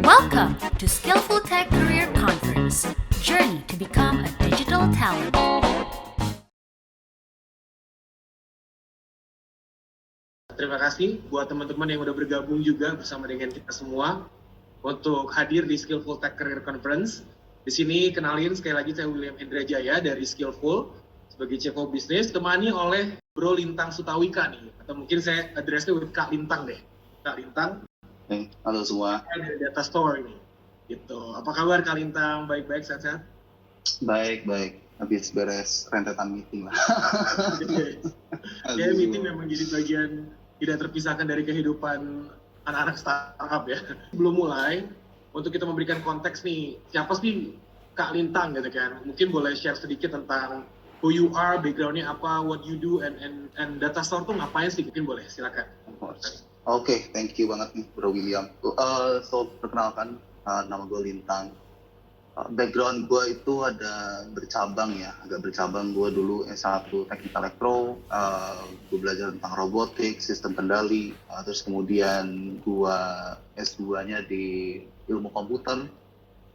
Welcome to Skillful Tech Career Conference, Journey to Become a Digital Talent. Terima kasih buat teman-teman yang udah bergabung juga bersama dengan kita semua untuk hadir di Skillful Tech Career Conference. Di sini kenalin sekali lagi saya William Hendra Jaya dari Skillful sebagai Chief of Business, temani oleh Bro Lintang Sutawika nih, atau mungkin saya address-nya with Kak Lintang deh. Kak Lintang. Halo semua. Dari Data Store ini. Gitu. Apa kabar Kak Lintang? Baik-baik, sehat-sehat? Baik. Habis beres rentetan meeting lah. Ya, meeting memang jadi bagian tidak terpisahkan dari kehidupan anak-anak startup ya. Belum mulai, untuk kita memberikan konteks nih, siapa sih Kak Lintang gitu kan? Mungkin boleh share sedikit tentang who you are, background-nya apa, what you do, and Data Store tuh ngapain sih? Mungkin boleh, silakan. Oke, thank you banget nih Bro William. So perkenalkan, nama gue Lintang. Background gue itu ada bercabang ya, agak bercabang. Gue dulu S1 Teknik Elektro, gue belajar tentang robotik, sistem kendali, terus kemudian gue S2-nya di ilmu komputer.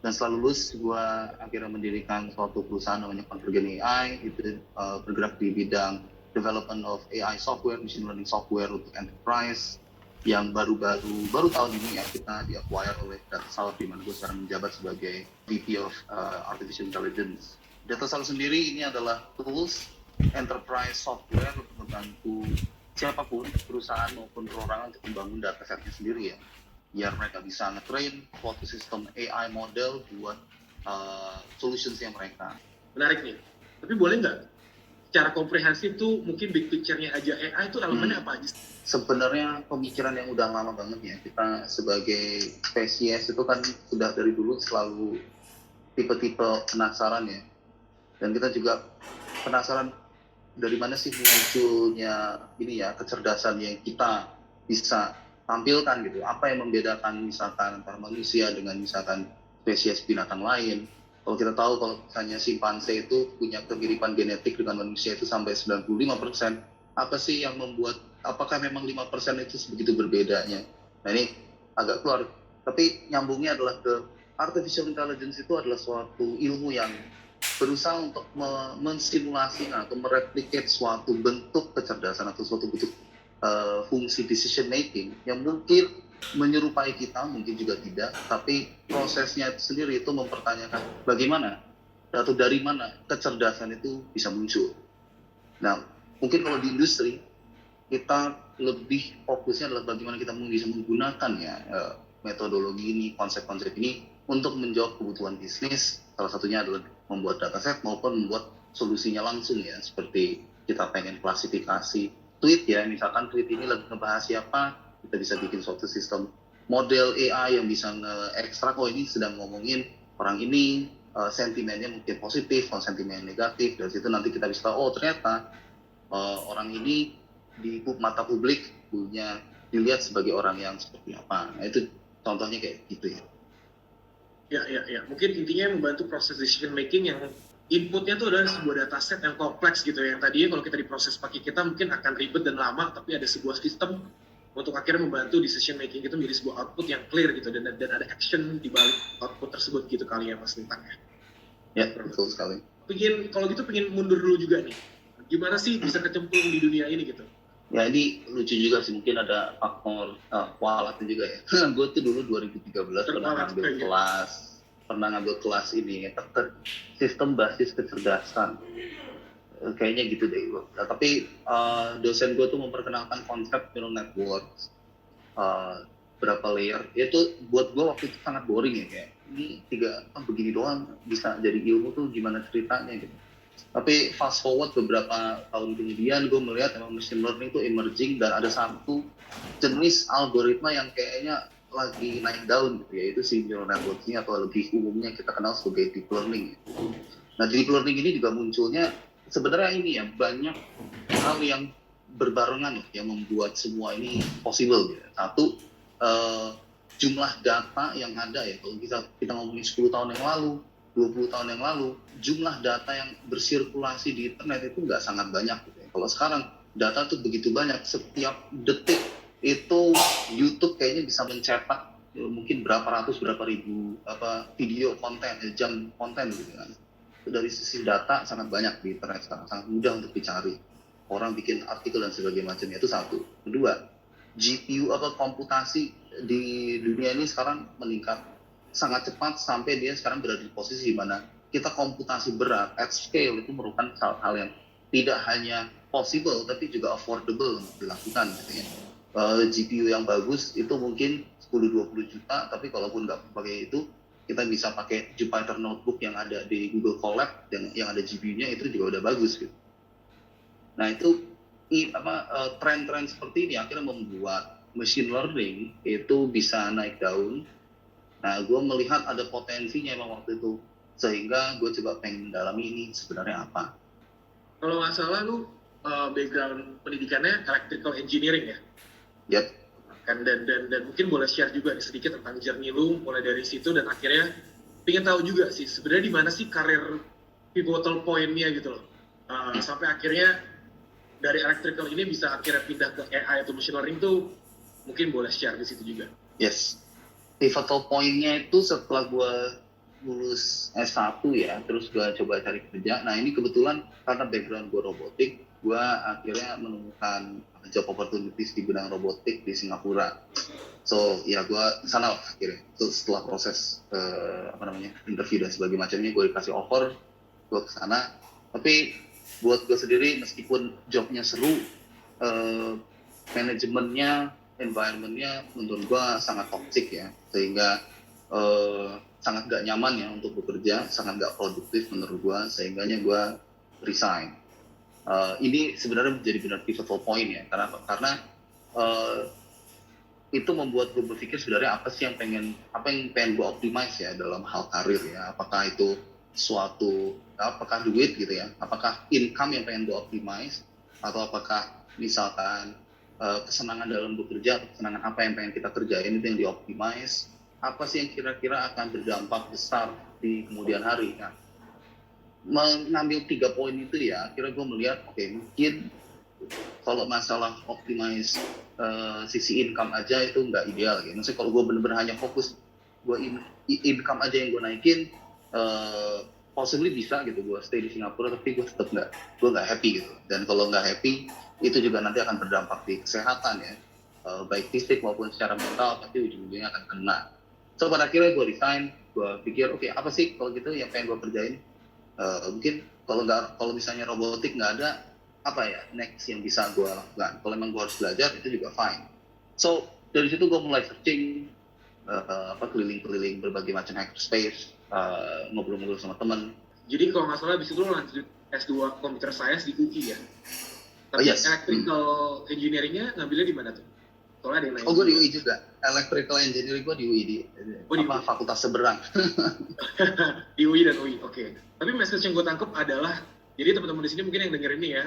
Dan setelah lulus, gue akhirnya mendirikan suatu perusahaan namanya Convergent AI, itu bergerak di bidang development of AI software, machine learning software untuk enterprise, yang baru tahun ini ya kita di-acquire oleh DataSalv, di mana gue sekarang menjabat sebagai VP of Artificial Intelligence. DataSalv sendiri ini adalah tools enterprise software untuk membantu siapapun, perusahaan maupun perorangan untuk membangun datasetnya sendiri ya, biar mereka bisa nge-train suatu sistem AI model buat solutionsnya mereka. Menarik nih, tapi boleh nggak secara komprehensif tuh mungkin big picture-nya aja AI itu elemennya apa aja? Sebenarnya pemikiran yang udah lama banget ya, kita sebagai spesies itu kan sudah dari dulu selalu tipe-tipe penasaran ya, dan kita juga penasaran dari mana sih munculnya ini ya, kecerdasan yang kita bisa tampilkan gitu, apa yang membedakan misalkan antara manusia dengan misalkan spesies binatang lain. Kalau kita tahu kalau misalnya simpanse itu punya kemiripan genetik dengan manusia itu sampai 95%, apa sih yang membuat, apakah memang 5% itu sebegitu berbedanya? Nah ini agak keluar, tapi nyambungnya adalah ke artificial intelligence itu adalah suatu ilmu yang berusaha untuk mensimulasi atau mereplicate suatu bentuk kecerdasan atau suatu bentuk fungsi decision making yang mungkin menyerupai kita, mungkin juga tidak, tapi prosesnya itu sendiri itu mempertanyakan bagaimana atau dari mana kecerdasan itu bisa muncul. Nah, mungkin kalau di industri kita lebih fokusnya adalah bagaimana kita bisa menggunakan ya metodologi ini, konsep-konsep ini untuk menjawab kebutuhan bisnis. Salah satunya adalah membuat dataset maupun membuat solusinya langsung ya, seperti kita pengen klasifikasi tweet ya, misalkan tweet ini lagi ngebahas siapa, kita bisa bikin suatu sistem model AI yang bisa nge-ekstrak, oh ini sedang ngomongin orang ini, sentimennya mungkin positif, kalau sentimen negatif. Dari situ nanti kita bisa tahu, oh ternyata orang ini di mata publik punya dilihat sebagai orang yang seperti apa. Nah itu contohnya kayak gitu ya. Ya. Mungkin intinya membantu proses decision making yang inputnya tuh adalah sebuah dataset yang kompleks gitu ya. Yang tadinya kalau kita diproses pakai kita mungkin akan ribet dan lama, tapi ada sebuah sistem untuk akhirnya membantu decision making itu menjadi sebuah output yang clear gitu, dan ada action di balik output tersebut gitu kali ya Mas Lintang ya. Ya, betul sekali. Pengen mundur dulu juga nih. Gimana sih bisa kecemplung di dunia ini gitu? Ya ini lucu juga sih, mungkin ada faktor kualatnya juga ya. Gue tuh dulu 2013 pernah ngambil kelas ini, sistem basis kecerdasan. Kayaknya gitu deh. Nah, tapi dosen gue tuh memperkenalkan konsep neural network, berapa layer. Itu buat gue waktu itu sangat boring ya, kayak ini begini doang bisa jadi ilmu tuh gimana ceritanya gitu. Tapi fast forward beberapa tahun kemudian gue melihat memang machine learning itu emerging, dan ada satu jenis algoritma yang kayaknya lagi naik daun gitu, yaitu si neural network ini, atau lebih umumnya kita kenal sebagai deep learning. Nah deep learning ini juga munculnya sebenarnya ini ya, banyak hal yang berbarengan yang membuat semua ini possible ya. Satu, jumlah data yang ada ya, kalau kita ngomongin 10 tahun yang lalu, 20 tahun yang lalu, jumlah data yang bersirkulasi di internet itu nggak sangat banyak gitu ya. Kalau sekarang data tuh begitu banyak, setiap detik itu YouTube kayaknya bisa mencetak mungkin berapa ratus berapa ribu video konten, jam konten gitu kan. Dari sisi data sangat banyak di internet sekarang, sangat mudah untuk dicari. Orang bikin artikel dan sebagainya macamnya, itu satu. Kedua, GPU atau komputasi di dunia ini sekarang meningkat sangat cepat sampai dia sekarang berada di posisi di mana kita komputasi berat at scale itu merupakan hal yang tidak hanya possible tapi juga affordable untuk dilakukan gitu ya. GPU yang bagus itu mungkin 10-20 juta, tapi kalaupun nggak pakai itu, kita bisa pakai Jupyter Notebook yang ada di Google Colab yang ada GPU-nya itu juga udah bagus gitu. Nah itu tren-tren seperti ini akhirnya membuat machine learning itu bisa naik daun. Nah gue melihat ada potensinya emang waktu itu, sehingga gue coba pengen mendalami ini sebenarnya apa. Kalau nggak salah lu background pendidikannya electrical engineering ya? Yep. Kan dan mungkin boleh share juga nih sedikit tentang journey lu mulai dari situ dan akhirnya pengen tahu juga sih sebenarnya di mana sih karir pivotal point-nya gitu loh. Sampai akhirnya dari electrical ini bisa akhirnya pindah ke AI atau machine learning tuh mungkin boleh share di situ juga. Yes. Pivotal point-nya itu setelah gue lulus S1 ya, terus gue coba cari kerja. Nah ini kebetulan karena background gue robotik, gue akhirnya menemukan job opportunities di bidang robotik di Singapura. So ya gue sana lah akhirnya. So, setelah proses interview dan sebagainya macamnya, gue dikasih offer, gue kesana. Tapi buat gue sendiri meskipun jobnya seru, manajemennya, environmentnya menurut gue sangat toxic ya, sehingga sangat gak nyaman ya untuk bekerja, sangat gak produktif menurut gue, sehingganya gue resign. Ini sebenarnya menjadi benar pivotal point ya, karena itu membuat gue berpikir sebenarnya apa yang pengen gue optimize ya dalam hal karir ya, apakah itu apakah duit gitu ya, apakah income yang pengen gue optimize, atau apakah misalkan kesenangan dalam bekerja, kesenangan apa yang pengen kita kerjain itu yang dioptimize, apa sih yang kira-kira akan berdampak besar di kemudian hari. Nah, mengambil 3 poin itu ya, akhirnya gue melihat mungkin kalau masalah optimize sisi income aja itu nggak ideal gitu. Maksudnya kalau gue bener-bener hanya fokus income aja yang gue naikin, possibly bisa gitu gue stay di Singapura, tapi gue tetap nggak happy gitu. Dan kalau nggak happy itu juga nanti akan berdampak di kesehatan ya, baik fisik maupun secara mental, pasti ujung-ujungnya akan kena. So pada akhirnya gue resign, gue pikir apa sih kalau gitu yang pengen gue kerjain. Mungkin kalau misalnya robotik nggak ada, apa ya next yang bisa gue lakukan. Kalau memang gue harus belajar itu juga fine. So dari situ gue mulai searching, keliling-keliling berbagai macam hackerspace, ngobrol-ngobrol sama teman. Jadi kalau nggak salah abis itu lo lanjut S2 Computer Science di UI ya? Tapi Yes. electrical engineering-nya ngambilnya di mana tuh? Soalnya ada yang lain. Gue di UI juga. Electrical engineering gue di UI di fakultas seberang. Di UI dan UI, oke. Tapi message yang gue tangkap adalah, jadi teman-teman di sini mungkin yang denger ini ya,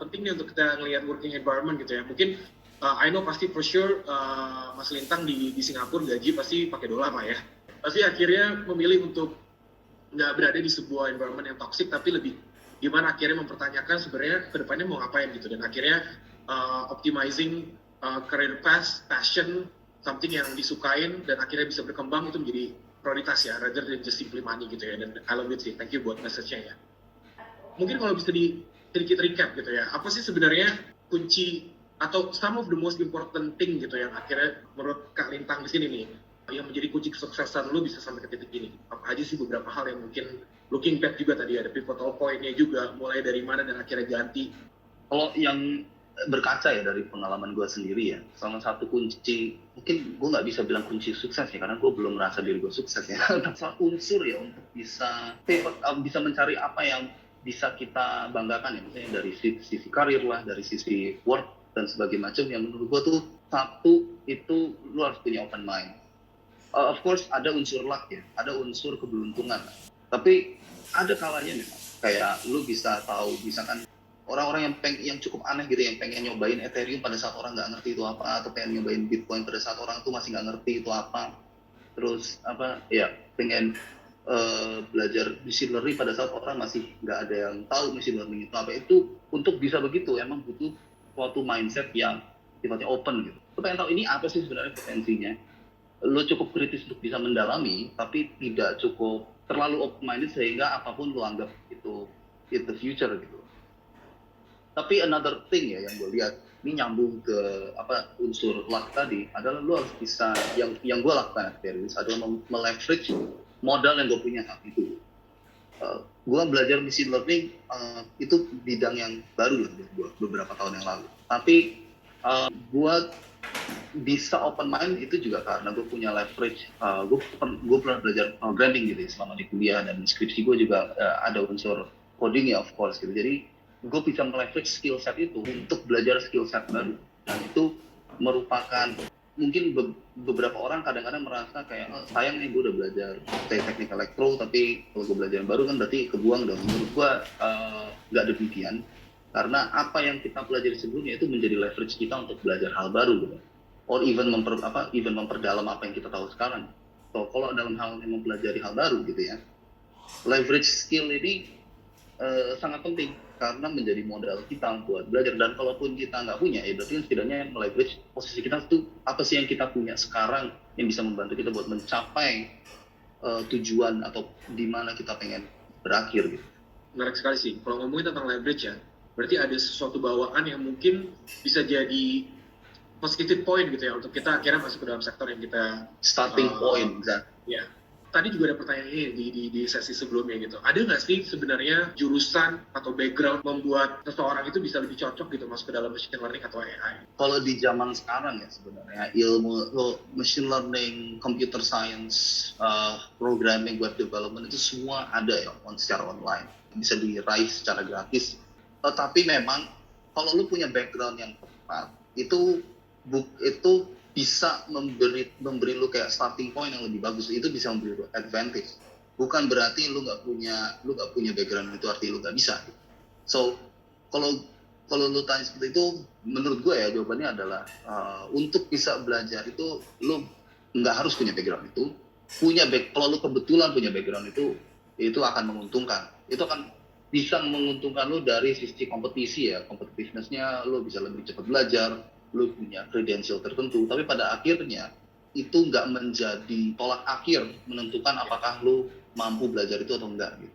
penting nih untuk kita ngelihat working environment gitu ya. Mungkin I know pasti for sure Mas Lintang di Singapura gaji pasti pakai dolar lah ya. Pasti akhirnya memilih untuk nggak berada di sebuah environment yang toxic, tapi lebih gimana akhirnya mempertanyakan sebenarnya kedepannya mau ngapain gitu, dan akhirnya optimizing career path, passion, something yang disukain dan akhirnya bisa berkembang itu menjadi prioritas ya, rather than just simply money gitu ya. Dan I love it sih, thank you buat message-nya ya. Mungkin kalau bisa sedikit recap gitu ya, apa sih sebenarnya kunci atau some of the most important thing gitu yang akhirnya menurut Kak Lintang di sini nih yang menjadi kunci kesuksesan lu bisa sampai ke titik ini? Apa aja sih beberapa hal yang mungkin looking back juga tadi ada pivotal point-nya juga, mulai dari mana dan akhirnya ganti? Kalau yang berkaca ya dari pengalaman gue sendiri ya, salah satu kunci, mungkin gue nggak bisa bilang kunci sukses ya karena gue belum merasa diri gue sukses ya. Salah unsur ya untuk bisa mencari apa yang bisa kita banggakan ya, misalnya dari sisi karir lah, dari sisi work dan sebagainya macam, yang menurut gue tuh satu itu lu harus punya open mind. Of course ada unsur luck ya, ada unsur keberuntungan, tapi ada kalanya memang kayak lu bisa tahu misalkan orang-orang yang cukup aneh gitu, yang pengen nyobain Ethereum pada saat orang nggak ngerti itu apa, atau pengen nyobain Bitcoin pada saat orang tuh masih nggak ngerti itu apa, terus pengen belajar machine learning pada saat orang masih nggak ada yang tahu machine learning itu apa. Itu untuk bisa begitu emang butuh suatu mindset yang sifatnya open gitu. Lo pengen tahu ini apa sih sebenarnya potensinya. Lo cukup kritis untuk bisa mendalami, tapi tidak cukup terlalu open-minded sehingga apapun lo anggap itu the future gitu. Tapi another thing ya yang gue lihat, ini nyambung ke unsur luck tadi, adalah lo harus bisa, yang gue lakukan adalah meleverage modal yang gue punya saat itu. Gue belajar machine learning itu bidang yang baru buat gue beberapa tahun yang lalu. Tapi gue bisa open mind itu juga karena gue punya leverage. Gue pernah belajar programming gitu selama di kuliah, dan skripsi gue juga ada unsur coding ya of course gitu. Jadi gue bisa meleverage skill set itu untuk belajar skill set baru, dan itu merupakan mungkin beberapa orang kadang-kadang merasa kayak sayang nih gue udah belajar teknik elektro, tapi kalau gue belajar yang baru kan berarti kebuang dong. Menurut gue nggak demikian, karena apa yang kita pelajari sebelumnya itu menjadi leverage kita untuk belajar hal baru gitu, or even memperdalam apa yang kita tahu sekarang. So kalau dalam hal yang mempelajari hal baru gitu ya, leverage skill ini sangat penting karena menjadi modal kita buat belajar. Dan kalaupun kita nggak punya, ya berarti setidaknya meleverage posisi kita itu apa sih yang kita punya sekarang yang bisa membantu kita buat mencapai tujuan atau di mana kita pengen berakhir gitu. Menarik sekali sih. Kalau ngomongin tentang leverage ya, berarti ada sesuatu bawaan yang mungkin bisa jadi positive point gitu ya untuk kita akhirnya masuk ke dalam sektor yang kita starting point. Ya. Tadi juga ada pertanyaan ini di sesi sebelumnya gitu. Ada nggak sih sebenarnya jurusan atau background membuat seseorang itu bisa lebih cocok gitu masuk ke dalam machine learning atau AI? Kalau di zaman sekarang ya sebenarnya ilmu machine learning, computer science, programming, web development itu semua ada ya secara online. Bisa diraih secara gratis. Tapi memang kalau lu punya background yang tepat, itu bisa memberi lu kayak starting point yang lebih bagus. Itu bisa memberi lu advantage. Bukan berarti lu nggak punya background itu artinya lu nggak bisa. So kalau lu tanya seperti itu, menurut gue ya jawabannya adalah untuk bisa belajar itu lu nggak harus punya background itu. Kalau lu kebetulan punya background itu akan menguntungkan. Itu akan bisa menguntungkan lu dari sisi kompetisi ya, competitiveness-nya lu bisa lebih cepat belajar, lu punya credential tertentu, tapi pada akhirnya itu nggak menjadi tolak akhir menentukan apakah lu mampu belajar itu atau enggak gitu.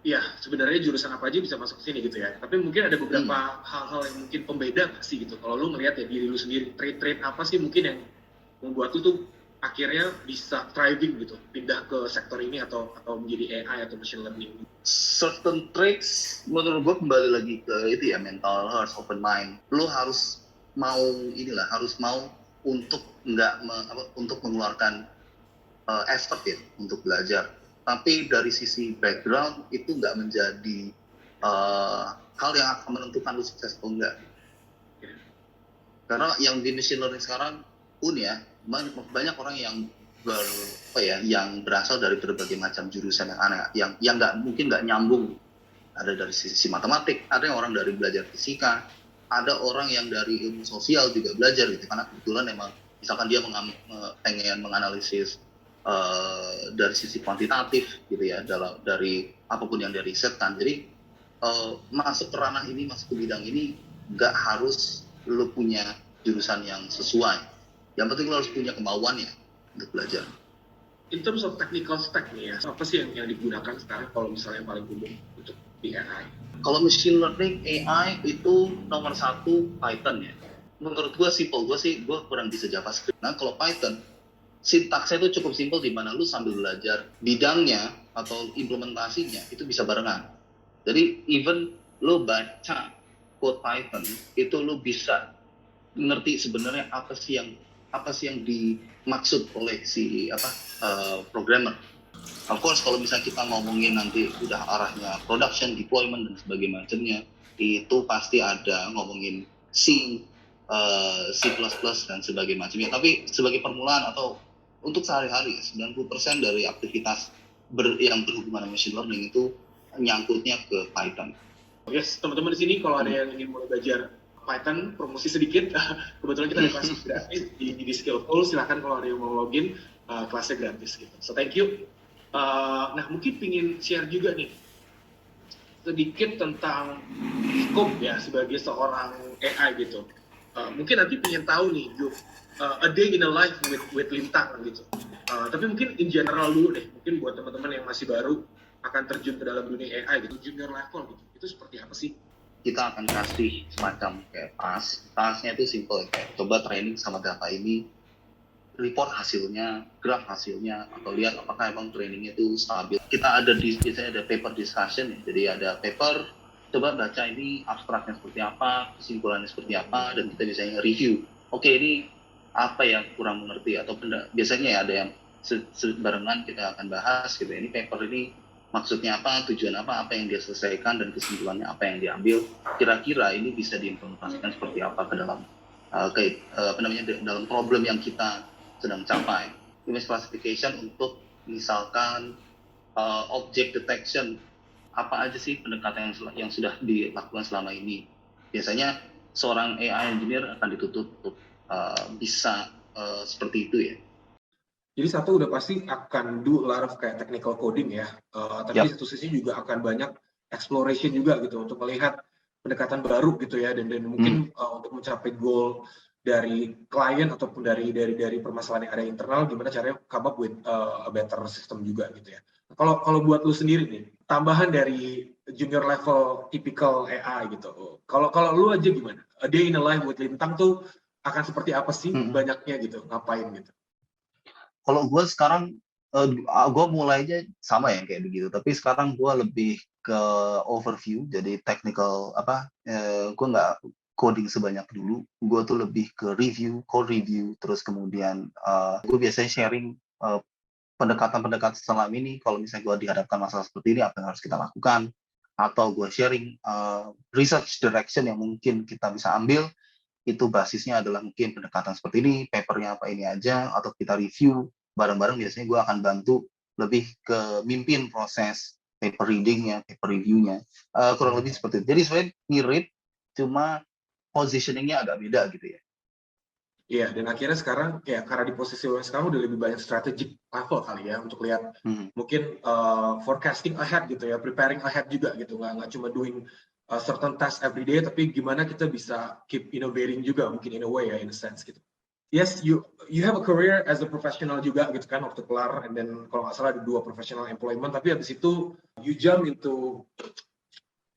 Iya, sebenarnya jurusan apa aja bisa masuk sini gitu ya. Tapi mungkin ada beberapa hal-hal yang mungkin pembeda nggak sih gitu. Kalau lu ngelihat ya diri lu sendiri, trait apa sih mungkin yang membuat lu tuh akhirnya bisa thriving gitu, pindah ke sektor ini atau menjadi AI atau machine learning. Certain traits menurut gue kembali lagi ke itu ya, mental harus open mind. Lu harus mau untuk untuk mengeluarkan effort ya untuk belajar. Tapi dari sisi background itu nggak menjadi hal yang akan menentukan lu sukses atau enggak. Karena yang di machine learning sekarang pun ya banyak orang yang berasal dari berbagai macam jurusan yang aneh, yang mungkin nggak nyambung. Ada dari sisi matematik, ada yang orang dari belajar fisika, ada orang yang dari ilmu sosial juga belajar gitu, karena kebetulan emang misalkan dia pengen menganalisis dari sisi kuantitatif gitu ya, dari apapun yang dia risetkan. Jadi masuk ke ranah ini, masuk ke bidang ini nggak harus lo punya jurusan yang sesuai. Yang penting lo harus punya kemauannya untuk belajar. In terms of technical stack nih ya, apa sih yang digunakan sekarang kalau misalnya yang paling umum untuk di AI? Kalau machine learning AI itu nomor 1 Python ya. Menurut gue simple, gue kurang bisa JavaScript. Nah kalau Python, sintaksnya itu cukup simple di mana lu sambil belajar bidangnya atau implementasinya itu bisa barengan. Jadi even lu baca code Python itu lu bisa ngerti sebenarnya apa sih yang dimaksud oleh si programmer. Of course kalau misalnya kita ngomongin nanti udah arahnya production, deployment dan sebagainya macamnya, itu pasti ada ngomongin C, C++ dan sebagainya macamnya. Tapi sebagai permulaan atau untuk sehari-hari 90% dari aktivitas yang berhubungan dengan machine learning itu nyangkutnya ke Python. Yes, teman-teman di sini kalau ada yang ingin mulai belajar Python, promosi sedikit. Kebetulan kita ada kelas gratis di Skillful. Silakan kalau ada yang mau login, kelasnya gratis gitu. So thank you. Nah mungkin pingin share juga nih sedikit tentang scope ya sebagai seorang AI gitu. Mungkin nanti pengen tahu nih, a day in a life with Lintang gitu. Tapi mungkin in general dulu deh, mungkin buat teman-teman yang masih baru akan terjun ke dalam dunia AI gitu, junior level gitu, itu seperti apa sih? Kita akan kasih semacam kayak tasnya itu simple, kayak coba training sama data ini, report hasilnya, graf hasilnya, atau lihat apakah emang trainingnya itu stabil. Kita ada biasanya ada paper discussion ya, jadi ada paper, coba baca ini abstraknya seperti apa, kesimpulannya seperti apa, dan kita biasanya review. Oke, ini apa yang kurang mengerti, atau biasanya ya ada yang barengan kita akan bahas gitu. Ini paper ini maksudnya apa, tujuan apa yang dia selesaikan, dan kesimpulannya apa yang diambil. Kira-kira ini bisa diimplementasikan seperti apa ke dalam dalam problem yang kita sedang capai. Image classification untuk misalkan object detection, apa aja sih pendekatan yang sudah dilakukan selama ini. Biasanya seorang AI engineer akan dituntut untuk bisa seperti itu ya. Jadi satu udah pasti akan do a lot of kayak technical coding ya, tapi satu sisi juga akan banyak exploration juga gitu untuk melihat pendekatan baru gitu ya, dan mungkin untuk mencapai goal dari klien ataupun dari permasalahan yang ada internal, gimana caranya come up with a better system juga gitu ya. Kalau buat lu sendiri nih, tambahan dari junior level typical AI gitu, kalau lu aja gimana? A day in a life with Lintang tuh akan seperti apa sih banyaknya gitu, ngapain gitu? Kalau gue sekarang, gue mulainya sama ya kayak begitu, tapi sekarang gue lebih ke overview, jadi technical gue nggak coding sebanyak dulu, gue tuh lebih ke code review, terus kemudian gue biasanya sharing pendekatan-pendekatan selama ini, kalau misalnya gue dihadapkan masalah seperti ini, apa yang harus kita lakukan, atau gue sharing research direction yang mungkin kita bisa ambil, itu basisnya adalah mungkin pendekatan seperti ini, papernya apa ini aja, atau kita review bareng-bareng. Biasanya gue akan bantu lebih ke mimpin proses paper readingnya, paper reviewnya, kurang lebih seperti itu. Jadi sebenarnya mirip, cuma positioningnya agak beda gitu ya. Iya, dan akhirnya sekarang ya karena di posisi lo sekarang udah lebih banyak strategic level kali ya untuk lihat mungkin forecasting ahead gitu ya, preparing ahead juga gitu, nggak cuma doing certain task every day, tapi gimana kita bisa keep innovating juga mungkin in a way ya, in a sense gitu. Yes, you have a career as a professional juga gitu kan waktu kelar, and then kalau nggak salah ada 2 professional employment, tapi habis itu you jump into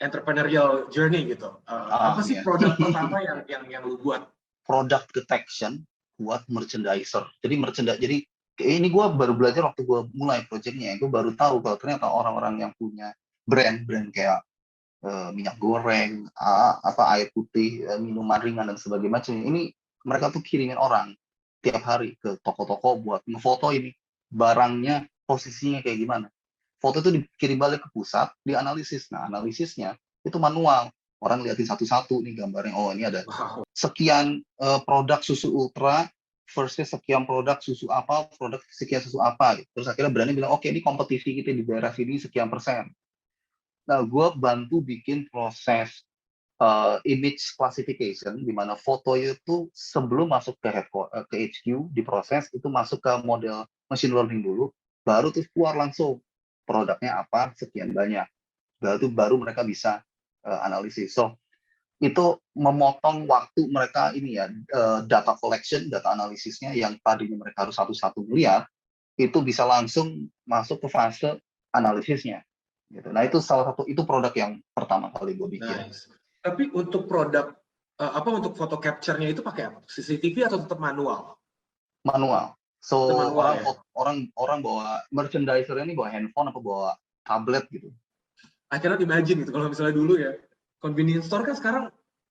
entrepreneurial journey gitu. Apa sih produk pertama yang lu buat? Product detection buat merchandiser. Jadi ini gue baru belajar waktu gue mulai projectnya. Gue baru tahu kalau ternyata orang-orang yang punya brand kayak minyak goreng, air putih, minuman ringan dan sebagainya macam ini, mereka tuh kirimin orang tiap hari ke toko-toko buat ngefoto ini barangnya posisinya kayak gimana. Foto itu dikirim balik ke pusat, dianalisis. Nah, analisisnya itu manual. Orang liatin satu-satu nih gambarnya. Oh, ini ada sekian produk susu ultra versus sekian produk susu apa, produk sekian susu apa. Gitu. Terus akhirnya berani bilang, oke, ini kompetisi kita di daerah sini sekian %. Nah, gue bantu bikin proses image classification, di mana foto itu sebelum masuk ke HQ, diproses, itu masuk ke model machine learning dulu, baru terus keluar langsung produknya apa, sekian banyak. Baru mereka bisa analisis. So, itu memotong waktu mereka ini ya, data collection, data analisisnya yang tadinya mereka harus satu-satu melihat, itu bisa langsung masuk ke fase analisisnya. Gitu. Nah, itu salah satu, itu produk yang pertama kali gue bikin. Nice. Tapi untuk produk, untuk foto capture-nya itu pakai apa? CCTV atau tetap manual? Manual. So, manual, orang bawa merchandiser ini bawa handphone apa bawa tablet gitu. I cannot imagine gitu, kalau misalnya dulu ya, convenience store kan sekarang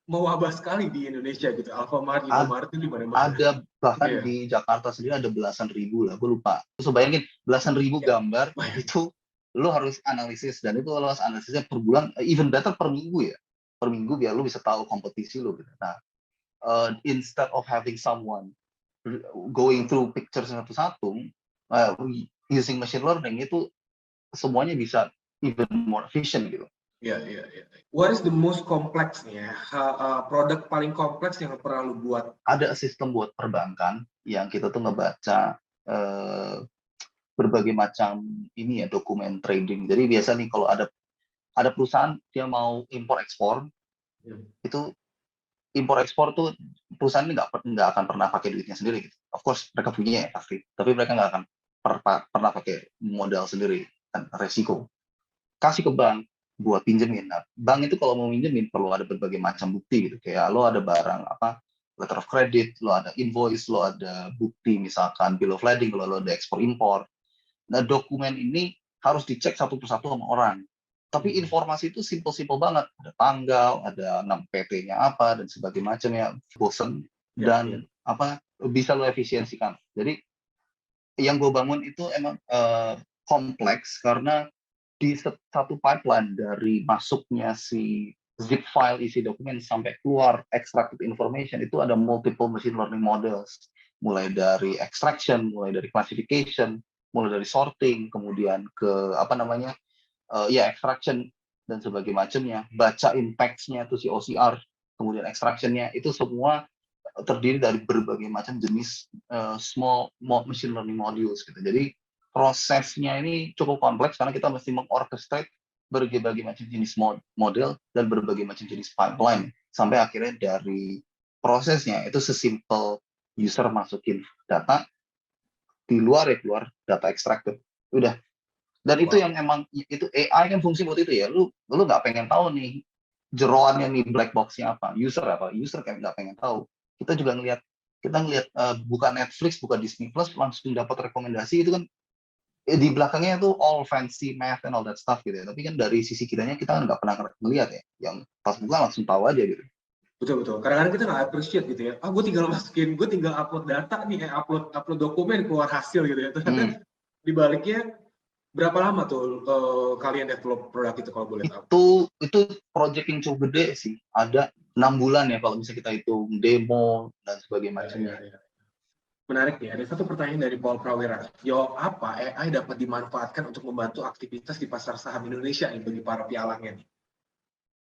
mewabah sekali di Indonesia gitu, Alfamart, Indomaret itu di mana-mana. Ada, bahkan di Jakarta sendiri ada belasan ribu lah, gue lupa. Terus bayangin, belasan ribu gambar, itu lo harus analisis, dan itu lo harus analisisnya per bulan, even better per minggu ya. Per minggu biar lo bisa tahu kompetisi lo. Gitu. Nah, instead of having someone going through pictures satu-satu, using machine learning itu semuanya bisa even more efficient gitu. Iya. What is the most complex nih ya? Produk paling kompleks yang pernah lu buat? Ada sistem buat perbankan yang kita tuh ngebaca berbagai macam ini ya, dokumen trading. Jadi biasa nih kalau ada perusahaan dia mau impor ekspor, itu impor ekspor tuh perusahaan ini nggak akan pernah pakai duitnya sendiri gitu. Of course mereka punya ya pasti, tapi mereka nggak akan pernah pakai modal sendiri, kan resiko. Kasih ke bank buat pinjemin. Nah, bank itu kalau mau pinjemin perlu ada berbagai macam bukti gitu. Kayak lo ada barang apa, letter of credit, lo ada invoice, lo ada bukti misalkan bill of lading, lo ada ekspor impor. Nah, dokumen ini harus dicek satu persatu sama orang. Tapi informasi itu simple-simple banget. Ada tanggal, ada nama PT-nya apa, dan sebagainya macamnya. Bosen. Dan apa bisa lo efisiensikan. Jadi, yang gue bangun itu emang kompleks karena di satu pipeline dari masuknya si zip file isi dokumen sampai keluar extracted information itu ada multiple machine learning models, mulai dari extraction, mulai dari classification, mulai dari sorting, kemudian ke apa namanya extraction dan sebagainya macamnya, baca impacts-nya itu si OCR, kemudian extraction-nya itu semua terdiri dari berbagai macam jenis small machine learning modules gitu. Jadi prosesnya ini cukup kompleks karena kita mesti mengorchestrate berbagai macam jenis model dan berbagai macam jenis pipeline sampai akhirnya dari prosesnya itu sesimpel user masukin data, di luar ya keluar data extracted, udah. Dan itu yang emang itu AI kan fungsi buat itu ya, lu nggak pengen tahu nih jeroannya nih black box-nya apa user kayak nggak pengen tahu. Kita ngelihat buka Netflix, buka Disney Plus langsung dapat rekomendasi itu kan, di belakangnya itu all fancy math and all that stuff gitu ya. Tapi kan dari sisi kitanya kita kan nggak pernah ngelihat ya, yang pas buka langsung tahu aja gitu. Betul. Kadang-kadang kita nggak appreciate gitu ya. Gue tinggal upload data nih, upload dokumen keluar hasil gitu ya. Ternyata di baliknya berapa lama tuh kalian develop produk itu kalau boleh tahu? Itu project yang cukup gede sih. Ada 6 bulan ya kalau misalnya kita hitung demo dan sebagainya macamnya. Ya. Menarik nih, ada satu pertanyaan dari Paul Prawira. Apa AI dapat dimanfaatkan untuk membantu aktivitas di pasar saham Indonesia nih bagi para pialangnya nih?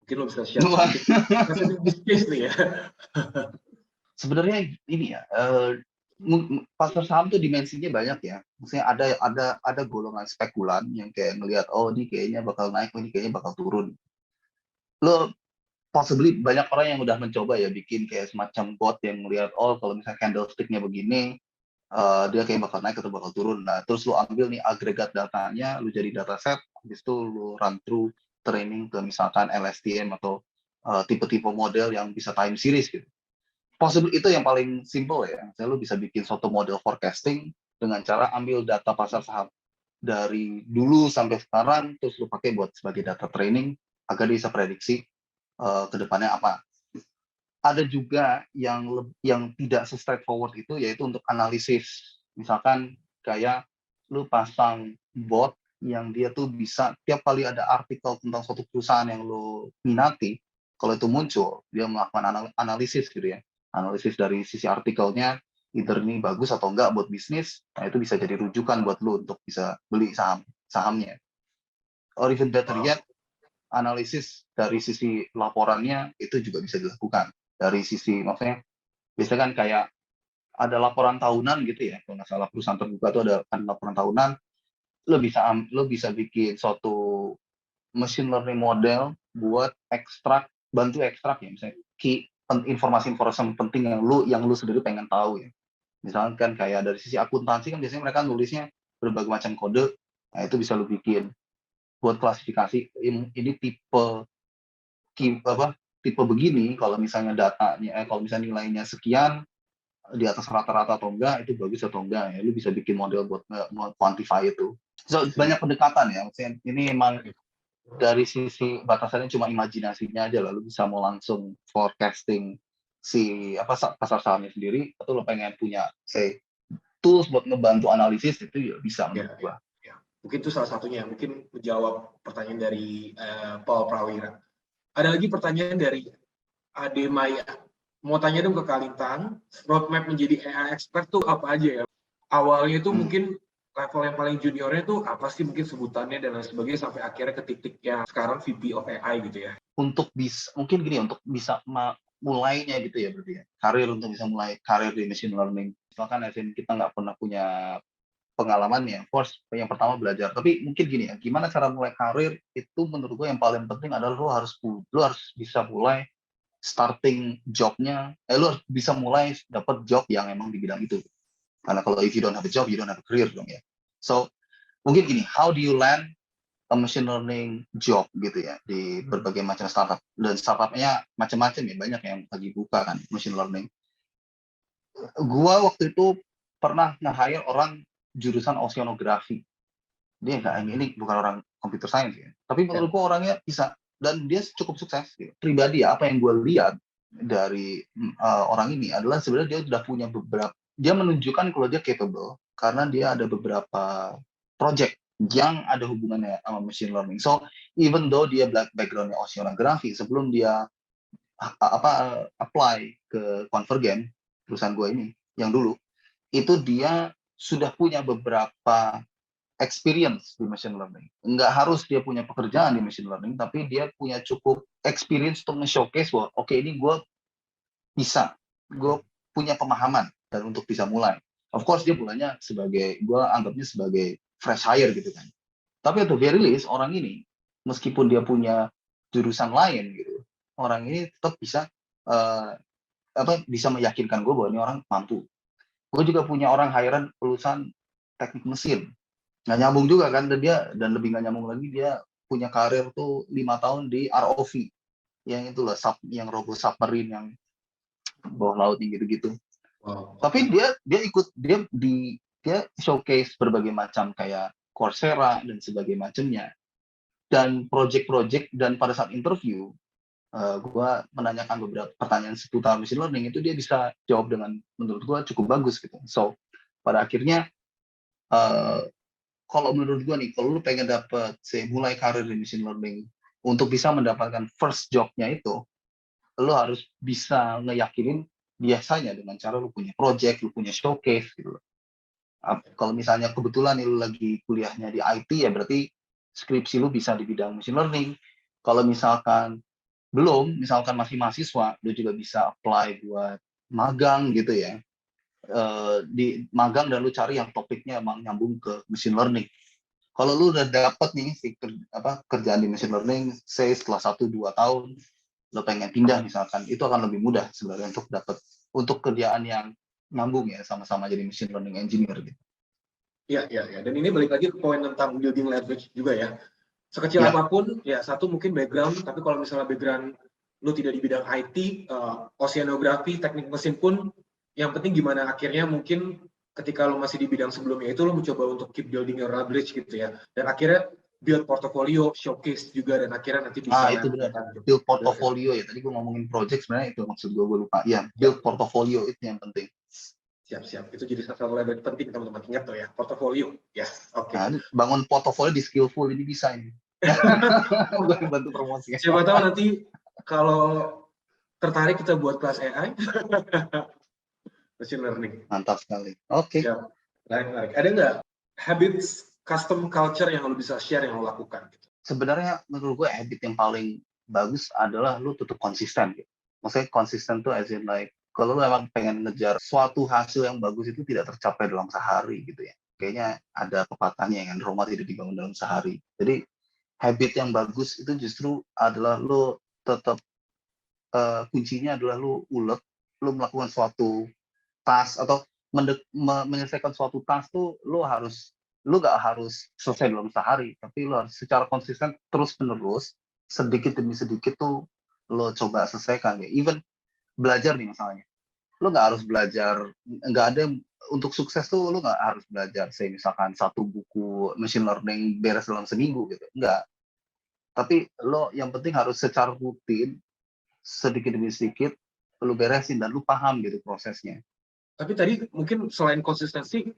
Mungkin lo bisa share sedikit bisnis nih ya. Sebenarnya ini ya, pasar saham tuh dimensinya banyak ya. Maksudnya ada golongan spekulan yang kayak ngelihat, oh ini kayaknya bakal naik, oh ini kayaknya bakal turun. Lo possibly banyak orang yang udah mencoba ya bikin kayak semacam bot yang ngelihat, oh kalau misalnya candlestick-nya begini, dia kayak bakal naik atau bakal turun. Nah, terus lu ambil nih agregat datanya, lu jadi dataset, habis itu lu run through training ke misalkan LSTM atau tipe-tipe model yang bisa time series gitu. Possible itu yang paling simple ya. Misalnya lu bisa bikin suatu model forecasting dengan cara ambil data pasar saham dari dulu sampai sekarang, terus lu pakai buat sebagai data training agar dia bisa prediksi ke depannya apa. Ada juga yang tidak straightforward itu, yaitu untuk analisis. Misalkan kayak lu pasang bot yang dia tuh bisa tiap kali ada artikel tentang suatu perusahaan yang lu minati, kalau itu muncul, dia melakukan analisis gitu ya. Analisis dari sisi artikelnya, either ini bagus atau enggak buat bisnis, nah itu bisa jadi rujukan buat lu untuk bisa beli sahamnya. Or even better yet, analisis dari sisi laporannya itu juga bisa dilakukan. Dari sisi, maksudnya, biasanya kan kayak ada laporan tahunan gitu ya, kalau nggak salah perusahaan terbuka itu ada laporan tahunan, lo bisa bikin suatu machine learning model buat bantu ekstrak ya, misalnya informasi-informasi penting yang lu sendiri pengen tahu ya. Misalkan kayak dari sisi akuntansi kan biasanya mereka nulisnya berbagai macam kode, nah itu bisa lo bikin buat klasifikasi ini tipe begini, kalau misalnya kalau misalnya nilainya sekian di atas rata-rata atau enggak, itu bagus atau enggak ya, lu bisa bikin model buat quantify itu. So, banyak pendekatan ya, maksudnya ini emang dari sisi batasannya cuma imajinasinya aja, lalu bisa mau langsung forecasting pasar sahamnya sendiri, atau lo pengen punya tools buat ngebantu analisis itu ya bisa menurut gua. Mungkin itu salah satunya, mungkin menjawab pertanyaan dari Paul Prawira. Ada lagi pertanyaan dari Ade Maya. Mau tanya dong ke Kalintang, roadmap menjadi AI expert tuh apa aja ya? Awalnya itu mungkin level yang paling juniornya tuh apa sih mungkin sebutannya dan lain sebagainya sampai akhirnya ke titik yang sekarang VP of AI gitu ya. Untuk bisa mulainya gitu ya berarti ya. Untuk bisa mulai karir di machine learning. Misalkan kita nggak pernah punya pengalaman ya, course yang pertama belajar. Tapi mungkin gini ya, gimana cara mulai karir itu menurut gue yang paling penting adalah lo harus bisa mulai starting jobnya, lu harus bisa mulai dapat job yang emang di bidang itu. Karena kalau if you don't have a job, you don't have a career dong ya. So mungkin gini, how do you land a machine learning job gitu ya di berbagai macam startup, dan startupnya macam-macam ya, banyak yang lagi buka kan machine learning. Gua waktu itu pernah nge-hire orang jurusan oceanografi. Dia nggak, ini bukan orang computer science ya, tapi menurut gua orangnya bisa, dan dia cukup sukses gitu. Pribadi ya, apa yang gue lihat dari orang ini adalah sebenarnya dia sudah punya beberapa, dia menunjukkan kalau dia capable karena dia ada beberapa project yang ada hubungannya sama machine learning. So even though dia backgroundnya oceanografi, sebelum dia apply ke Convergent, perusahaan gue ini yang dulu, itu dia sudah punya beberapa experience di machine learning. Nggak harus dia punya pekerjaan di machine learning, tapi dia punya cukup experience untuk nge-showcase bahwa oke, ini gue bisa, gue punya pemahaman dan untuk bisa mulai. Of course dia mulainya sebagai, gue anggapnya sebagai fresh hire gitu kan. Tapi at the very least, orang ini meskipun dia punya jurusan lain gitu, orang ini tetap bisa bisa meyakinkan gue bahwa ini orang mampu. Gue juga punya orang hirean lulusan teknik mesin, nggak nyambung juga kan, dan lebih nggak nyambung lagi, dia punya karir tuh 5 tahun di ROV, yang itulah yang robo submarine yang bawah laut gitu-gitu. Wow. Tapi dia showcase berbagai macam kayak Coursera dan sebagainya macamnya, dan project-project, dan pada saat interview gue menanyakan beberapa pertanyaan seputar machine learning, itu dia bisa jawab dengan menurut gue cukup bagus gitu. So pada akhirnya kalau menurut gue nih, kalau lu pengen dapet mulai karir di machine learning, untuk bisa mendapatkan first job-nya itu, lu harus bisa ngeyakinin biasanya dengan cara lu punya project, lu punya showcase gitu. Kalau misalnya kebetulan lu lagi kuliahnya di IT, ya berarti skripsi lu bisa di bidang machine learning. Kalau misalkan belum, misalkan masih mahasiswa, lu juga bisa apply buat magang gitu ya. Di magang dan lu cari yang topiknya emang nyambung ke machine learning. Kalau lu udah dapat nih kerjaan di machine learning, say setelah 1-2 tahun, lu pengen pindah misalkan, itu akan lebih mudah sebenarnya untuk kerjaan yang nyambung ya, sama-sama jadi machine learning engineer gitu. Iya. Dan ini balik lagi ke poin tentang building leverage juga ya. Sekecil apapun, ya satu mungkin background, tapi kalau misalnya background lu tidak di bidang IT, oceanografi, teknik mesin pun, yang penting gimana akhirnya mungkin ketika lu masih di bidang sebelumnya itu lu mencoba untuk keep building your leverage gitu ya. Dan akhirnya build portfolio, showcase juga, dan akhirnya nanti bisa itu benar. Build portfolio ya. Tadi gue ngomongin project, sebenarnya itu maksud gue lupa. Ya, build portfolio itu yang penting. Siap. Itu jadi salah satu level penting teman-teman, ingat tuh ya, portfolio. Yes, oke. Nah, bangun portfolio di Skillful ini bisa ini. Gue bantu promosi. Siapa tahu nanti kalau tertarik kita buat kelas AI. Machine learning. Mantap sekali. Oke. Siap. Menarik. Ada nggak habits custom culture yang lo bisa share yang lo lakukan? Gitu? Sebenarnya menurut gue habit yang paling bagus adalah lu tetap konsisten gitu. Maksudnya konsisten tuh as in like, kalau lu emang pengen ngejar suatu hasil yang bagus itu tidak tercapai dalam sehari gitu ya. Kayaknya ada pepatahnya yang Roma tidak dibangun dalam sehari. Jadi habit yang bagus itu justru adalah lu tetap kuncinya adalah lu melakukan suatu task atau menyelesaikan suatu task tuh lu nggak harus selesai dalam sehari, tapi lu harus secara konsisten terus menerus, sedikit demi sedikit tuh lo coba selesaikan ya. Even belajar nih misalnya, lo nggak harus belajar, nggak ada untuk sukses tuh lo nggak harus belajar saya misalkan 1 buku machine learning beres dalam seminggu gitu, nggak. Tapi lo yang penting harus secara rutin, sedikit demi sedikit lo beresin dan lo paham gitu prosesnya. Tapi tadi mungkin selain konsistensi,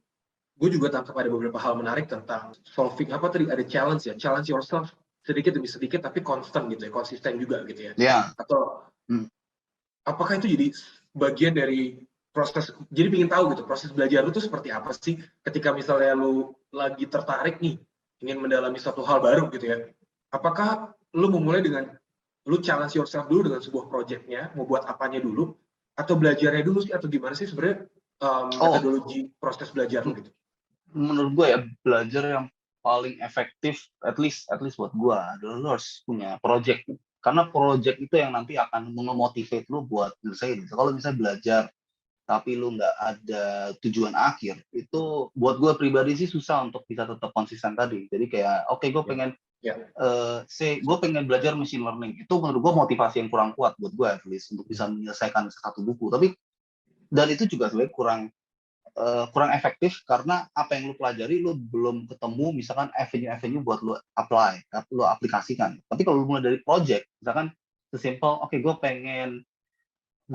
gue juga tangkap ada beberapa hal menarik tentang solving ada challenge yourself sedikit demi sedikit, tapi constant gitu ya, konsisten juga gitu ya. Yeah. Atau apakah itu jadi bagian dari proses, jadi ingin tahu gitu, proses belajar lu tuh seperti apa sih ketika misalnya lu lagi tertarik nih, ingin mendalami suatu hal baru gitu ya. Apakah lu memulai dengan, lu challenge yourself dulu dengan sebuah projectnya, mau buat apanya dulu, atau belajarnya dulu sih, atau gimana sih sebenarnya metodologi proses belajar lu gitu? Menurut gue ya, belajar yang paling efektif, at least buat gue adalah lo harus punya project. Karena project itu yang nanti akan memotivate lu buat nyelesain. Kalau misalnya belajar tapi lu nggak ada tujuan akhir, itu buat gue pribadi sih susah untuk bisa tetap konsisten tadi. Jadi kayak oke, gue pengen gue pengen belajar machine learning. Itu menurut gue motivasi yang kurang kuat buat gue at least untuk bisa menyelesaikan satu buku. Tapi dan itu juga sebenarnya kurang efektif karena apa yang lu pelajari lu belum ketemu misalkan avenue buat lu lu aplikasikan. Tapi kalau lu mulai dari project, misalkan sesimpel oke, gue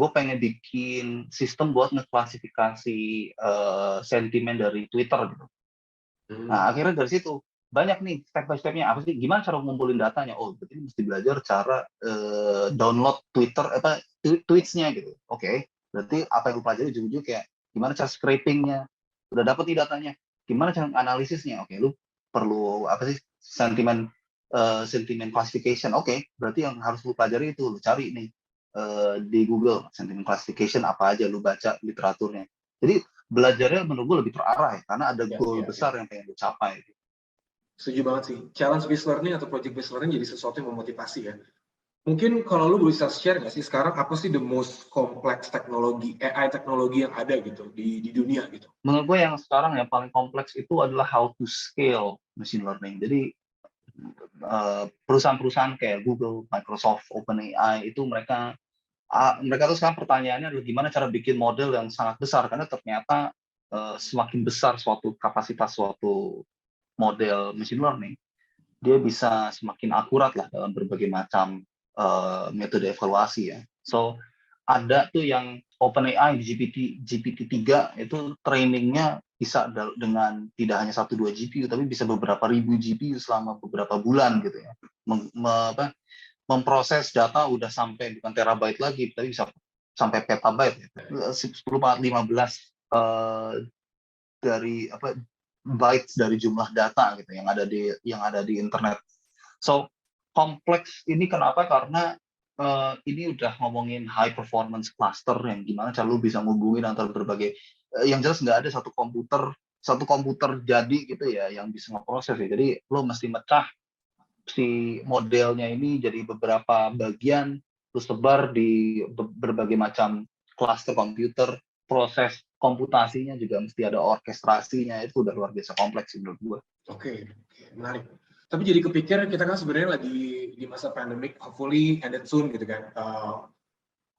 pengen bikin sistem buat ngeklasifikasi sentimen dari Twitter gitu. Nah, akhirnya dari situ banyak nih step by step-nya apa sih? Gimana cara ngumpulin datanya? Oh, berarti mesti belajar cara download Twitter tweets-nya gitu. Oke, berarti apa yang lu pelajari ujung-ujung kayak gimana cara scraping-nya? Udah dapet nih datanya. Gimana cara analisisnya? Oke, lu perlu apa sih? Sentimen classification. Oke, berarti yang harus lu pelajari itu lu cari nih di Google sentiment classification apa aja, lu baca literaturnya. Jadi belajarnya menurut gue lebih terarah ya, karena ada goal besar yang pengen lu capai. Setuju banget sih. Challenge based learning atau project based learning jadi sesuatu yang memotivasi ya. Mungkin kalau lu bisa share nggak sih sekarang apa sih the most complex teknologi AI teknologi yang ada gitu di dunia gitu? Menurut gue yang sekarang yang paling kompleks itu adalah how to scale machine learning. Jadi perusahaan-perusahaan kayak Google, Microsoft, OpenAI itu mereka tuh sekarang pertanyaannya adalah gimana cara bikin model yang sangat besar, karena ternyata semakin besar kapasitas suatu model machine learning, dia bisa semakin akurat lah dalam berbagai macam metode evaluasi ya. So ada tuh yang OpenAI di GPT-3 itu trainingnya bisa dengan tidak hanya 1-2 GPU, tapi bisa beberapa ribu GPU selama beberapa bulan gitu ya. Memproses data udah sampai bukan terabyte lagi, tapi bisa sampai petabyte ya. 10-15 dari bytes dari jumlah data gitu yang ada di internet. So kompleks ini kenapa? Karena ini udah ngomongin high performance cluster yang gimana cara lu bisa ngubungin antar berbagai yang jelas nggak ada satu komputer jadi gitu ya yang bisa ngeproses ya. Jadi lu mesti mecah si modelnya ini jadi beberapa bagian, terus sebar di berbagai macam cluster komputer, proses komputasinya juga mesti ada orkestrasinya, itu udah luar biasa kompleks menurut gue. Oke, menarik. Tapi jadi kepikir kita kan sebenarnya lagi di masa pandemic, hopefully ended soon gitu kan.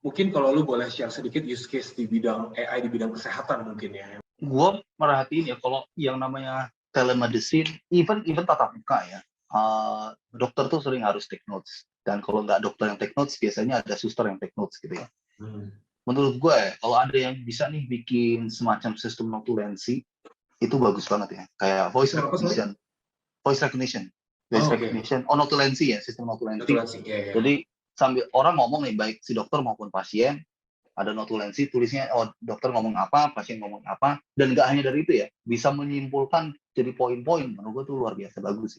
Mungkin kalau lu boleh share sedikit use case di bidang AI di bidang kesehatan mungkin ya. Gue merhatiin ya kalau yang namanya telemedicine, even tatap muka ya, dokter tuh sering harus take notes. Dan kalau nggak dokter yang take notes, biasanya ada suster yang take notes gitu ya. Menurut gue, kalau ada yang bisa nih bikin semacam sistem notulensi, itu bagus banget ya. Kayak voice recognition, notulensi ya, sistem notulensi. Jadi sambil orang ngomong nih, baik si dokter maupun pasien, ada notulensi, tulisnya dokter ngomong apa, pasien ngomong apa, dan nggak hanya dari itu ya, bisa menyimpulkan jadi poin-poin. Menurut gue tuh luar biasa bagus.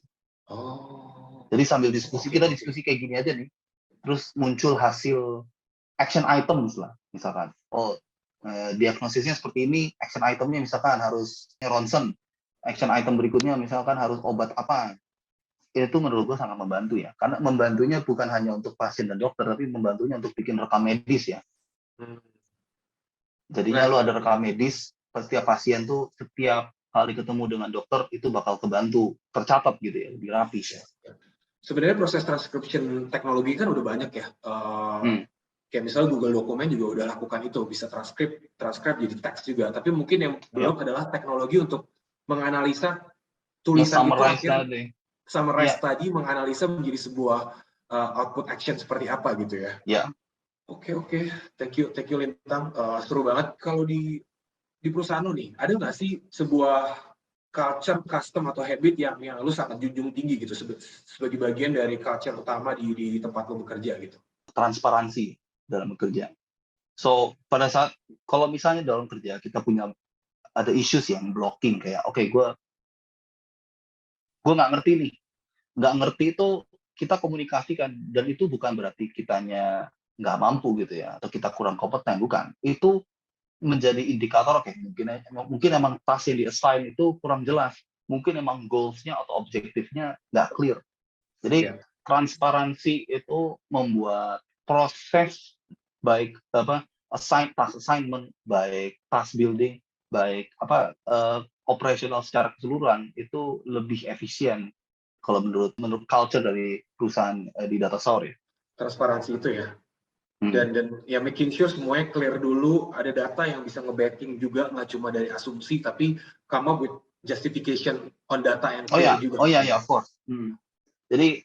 Jadi sambil kita diskusi kayak gini aja nih, terus muncul hasil action items lah, misalkan. Diagnosisnya seperti ini, action itemnya misalkan harus ronsen, action item berikutnya misalkan harus obat apa. Itu menurut gue sangat membantu ya, karena membantunya bukan hanya untuk pasien dan dokter, tapi membantunya untuk bikin rekam medis ya. Jadinya lu ada rekam medis, setiap pasien tuh setiap kali ketemu dengan dokter itu bakal kebantu, tercatat gitu ya, lebih rapi ya. Sebenarnya proses transcription teknologi kan udah banyak ya. Kayak misalnya Google Dokumen juga udah lakukan itu, bisa transcribe jadi teks juga. Tapi mungkin yang belum adalah teknologi untuk menganalisa tulisan itu akhirnya summarize tadi, menganalisa menjadi sebuah output action seperti apa gitu ya. Oke. Thank you Lintang. Seru banget. Kalau di perusahaan lo nih, ada nggak sih sebuah culture, custom atau habit yang lu sangat junjung tinggi gitu sebagai bagian dari culture utama di tempat lo bekerja gitu? Transparansi dalam bekerja. So pada saat kalau misalnya dalam kerja kita ada issues yang blocking kayak gue nggak ngerti nih, nggak ngerti itu kita komunikasikan, dan itu bukan berarti kitanya nggak mampu gitu ya atau kita kurang kompeten, bukan. Itu menjadi indikator mungkin emang task yang di-assign itu kurang jelas, mungkin emang goals-nya atau objektifnya nggak clear. Jadi transparansi itu membuat proses baik task assignment, baik task building, baik operasional secara keseluruhan itu lebih efisien kalau menurut culture dari perusahaan di Datasaur ya. Transparansi itu ya. Dan ya making sure semuanya clear dulu, ada data yang bisa nge-backing juga, nggak cuma dari asumsi, tapi come up with justification on data yang clear juga. Oh iya, of course. Jadi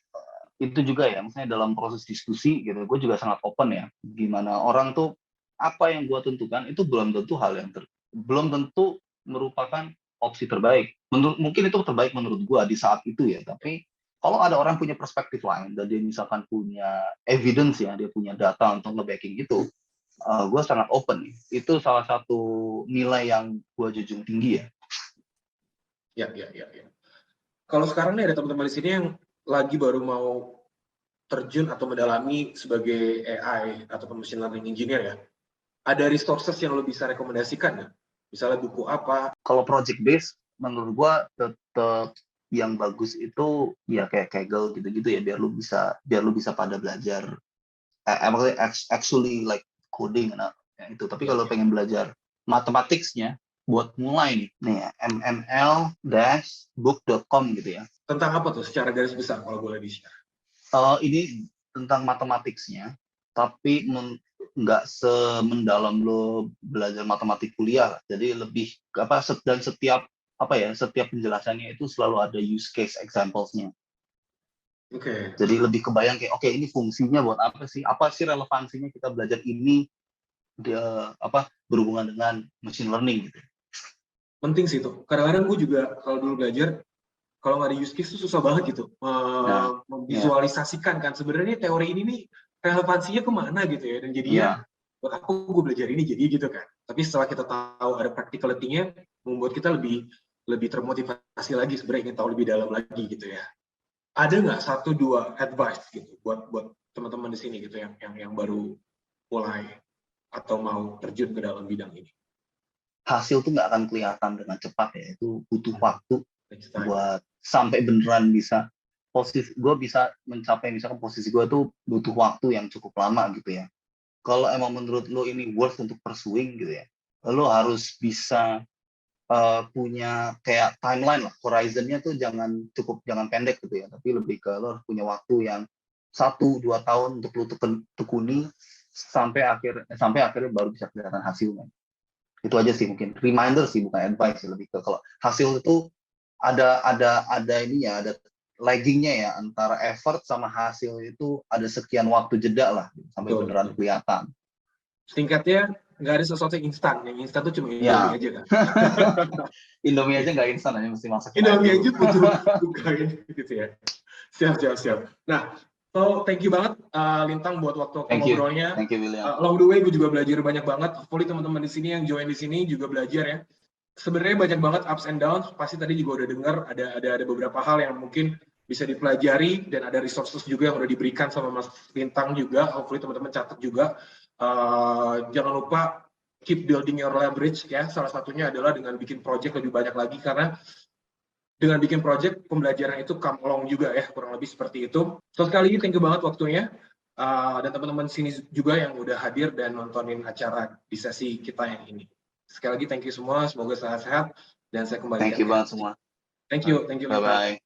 itu juga ya, misalnya dalam proses diskusi gitu, gue juga sangat open ya. Gimana orang tuh apa yang gue tentukan itu belum tentu belum tentu merupakan opsi terbaik. Mungkin itu terbaik menurut gue di saat itu ya, tapi kalau ada orang punya perspektif lain dan dia misalkan punya evidence ya, dia punya data untuk nge-backing itu, gue sangat open. Itu salah satu nilai yang gue junjung tinggi ya. Ya. Kalau sekarang nih ada teman-teman di sini yang lagi baru mau terjun atau mendalami sebagai AI atau machine learning engineer ya, ada resources yang lo bisa rekomendasikan ya? Misalnya buku apa? Kalau project based, menurut gue tetap yang bagus itu ya kayak Kaggle gitu-gitu ya, biar lu bisa pada belajar actually like coding itu. Tapi kalau pengen belajar mathematicsnya buat mulai nih mml-book.com gitu ya. Tentang apa tuh secara garis besar kalau boleh di-share? Ini tentang mathematicsnya, tapi nggak semendalam lo belajar matematik kuliah. Jadi lebih dan setiap penjelasannya itu selalu ada use case examples-nya. Oke. Jadi lebih kebayang kayak oke, ini fungsinya buat apa sih? Apa sih relevansinya kita belajar ini berhubungan dengan machine learning gitu. Penting sih itu. Kadang-kadang gue juga kalau dulu belajar, kalau nggak ada use case itu susah banget gitu memvisualisasikan kan sebenarnya teori ini nih relevansinya kemana gitu ya, dan jadinya buat aku gue belajar ini jadi gitu kan. Tapi setelah kita tahu ada practicality-nya, membuat kita lebih termotivasi lagi sebenarnya ingin tahu lebih dalam lagi gitu ya. Ada nggak 1-2 advice gitu buat teman-teman di sini gitu yang baru mulai atau mau terjun ke dalam bidang ini? Hasil tuh nggak akan kelihatan dengan cepat ya, itu butuh waktu buat sampai beneran bisa gue bisa mencapai misalkan posisi gue tuh butuh waktu yang cukup lama gitu ya. Kalau emang menurut lo ini worth untuk pursuing gitu ya, lo harus bisa punya kayak timeline lah, horizonnya tuh jangan pendek gitu ya, tapi lebih ke lo harus punya waktu yang 1-2 tahun untuk lo tekuni sampai akhirnya baru bisa kelihatan hasilnya. Itu aja sih, mungkin reminder sih, bukan advice, lebih ke kalau hasil itu ada ininya, ada laggingnya ya, antara effort sama hasil itu ada sekian waktu jeda lah sampai beneran kelihatan. Singkatnya, nggak ada sesuatu yang instan tuh cuma Indomie aja kan. Indomie aja nggak instan, hanya mesti masak Indomie aja butuh bukain gitu ya. Siap. Nah, so thank you banget Lintang buat waktu ngobrolnya. Thank you William. Along the way gue juga belajar banyak banget. Hopefully teman-teman di sini yang join di sini juga belajar ya. Sebenarnya banyak banget ups and downs. Pasti tadi juga udah dengar ada beberapa hal yang mungkin bisa dipelajari, dan ada resources juga yang udah diberikan sama Mas Lintang juga. Hopefully teman-teman catat juga. Jangan lupa keep building your leverage ya. Salah satunya adalah dengan bikin project lebih banyak lagi, karena dengan bikin project pembelajaran itu come along juga ya, kurang lebih seperti itu. So sekali lagi thank you banget waktunya, dan teman-teman sini juga yang udah hadir dan nontonin acara di sesi kita yang ini. Sekali lagi thank you semua, semoga sehat-sehat, dan saya kembali. Thank you banget semua. Thank you. Bye bye.